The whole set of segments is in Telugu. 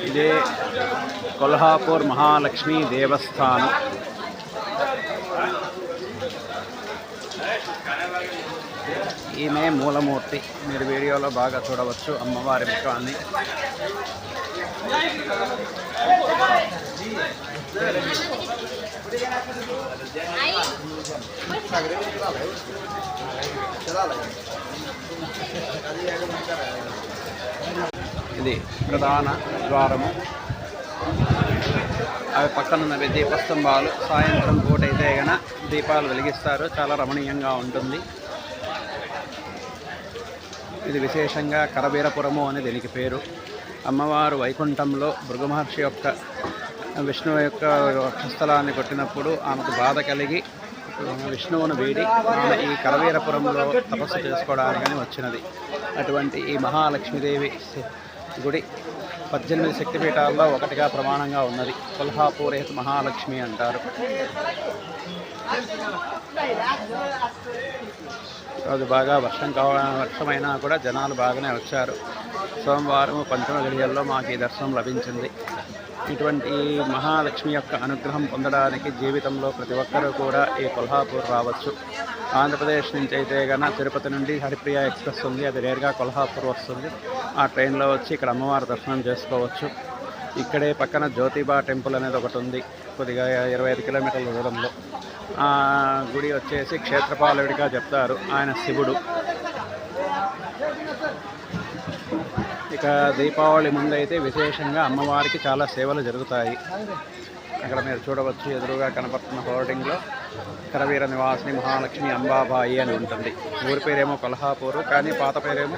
ఇదే కొల్హాపూర్ మహాలక్ష్మి దేవస్థానం. ఈమె మూలమూర్తి. మీరు వీడియోలో బాగా చూడవచ్చు అమ్మవారి ముఖాన్ని. ఇది ప్రధాన ద్వారము. అవి పక్కనున్నవి దీపస్తంభాలు. సాయంత్రం పూట అయితే గన దీపాలు వెలిగిస్తారు. చాలా రమణీయంగా ఉంటుంది. ఇది విశేషంగా కరవీరపురము అని దీనికి పేరు. అమ్మవారు వైకుంఠంలో భృగు మహర్షి యొక్క విష్ణువు యొక్క వక్షస్థలాన్ని కొట్టినప్పుడు ఆమెకు బాధ కలిగి విష్ణువును వీడి ఆమె ఈ కరవీరపురంలో తపస్సు చేసుకోవడానికని వచ్చినది. అటువంటి ఈ మహాలక్ష్మీదేవి గుడి 18 శక్తిపీఠాల్లో ఒకటిగా ప్రమాణంగా ఉన్నది. కొల్హాపూరే మహాలక్ష్మి అంటారు. రోజు బాగా వర్షమైనా కూడా జనాలు బాగానే వచ్చారు. సోమవారం పంచమ గడియల్లో మాకు ఈ దర్శనం లభించింది. ఇటువంటి మహాలక్ష్మి యొక్క అనుగ్రహం పొందడానికి జీవితంలో ప్రతి ఒక్కరూ కూడా ఈ కొల్హాపూర్ రావచ్చు. ఆంధ్రప్రదేశ్ నుంచి అయితే కన్నా తిరుపతి నుండి హరిప్రియ ఎక్స్ప్రెస్ ఉంది. అది నేరుగా కొల్హాపూర్ వస్తుంది. ఆ ట్రైన్లో వచ్చి ఇక్కడ అమ్మవారి దర్శనం చేసుకోవచ్చు. ఇక్కడే పక్కన జ్యోతిబా టెంపుల్ అనేది ఒకటి ఉంది, కొద్దిగా 25 కిలోమీటర్ల దూరంలో. ఆ గుడి వచ్చేసి క్షేత్రపాలుడిగా చెప్తారు. ఆయన శివుడు. ఇక దీపావళి ముందైతే విశేషంగా అమ్మవారికి చాలా సేవలు జరుగుతాయి. అక్కడ మీరు చూడవచ్చు ఎదురుగా కనపడుతున్న హోర్డింగ్లో కరవీర నివాసిని మహాలక్ష్మి అంబాబాయి అని ఉంటుంది. ఊరి పేరేమో కొల్హాపూరు, కానీ పాత పేరేమో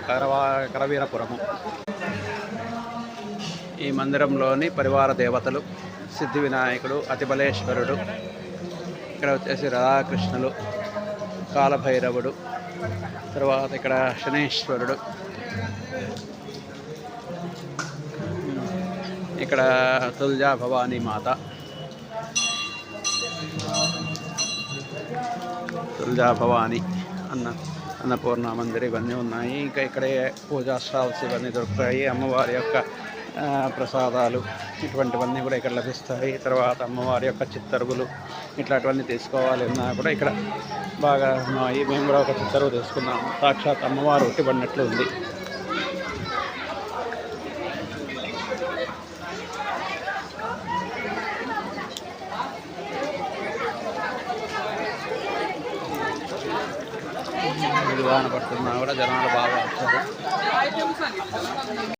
కరవీరపురము. ఈ మందిరంలోని పరివార దేవతలు సిద్ధి వినాయకుడు, అతిబలేశ్వరుడు, ఇక్కడ వచ్చేసి రాధాకృష్ణులు, కాలభైరవుడు, తర్వాత ఇక్కడ శనేశ్వరుడు, ఇక్కడ తుల్జా భవానీ మాత, తుల్జా భవానీ అన్నపూర్ణ మందిర్ ఇవన్నీ ఉన్నాయి. ఇంకా ఇక్కడే పూజా స్టాల్స్ ఇవన్నీ దొరుకుతాయి. అమ్మవారి యొక్క ప్రసాదాలు ఇటువంటివన్నీ కూడా ఇక్కడ లభిస్తాయి. తర్వాత అమ్మవారి యొక్క చిత్తరువులు ఇట్లాంటివన్నీ తీసుకోవాలి అన్నా కూడా ఇక్కడ బాగా ఉన్నాయి. మేము కూడా ఒక చిత్తరువు తీసుకున్నాము. సాక్షాత్ అమ్మవారు ఉట్టిపడినట్లు ఉంది. విధాన పడుతున్నా కూడా జనాలు బాగా వచ్చారు.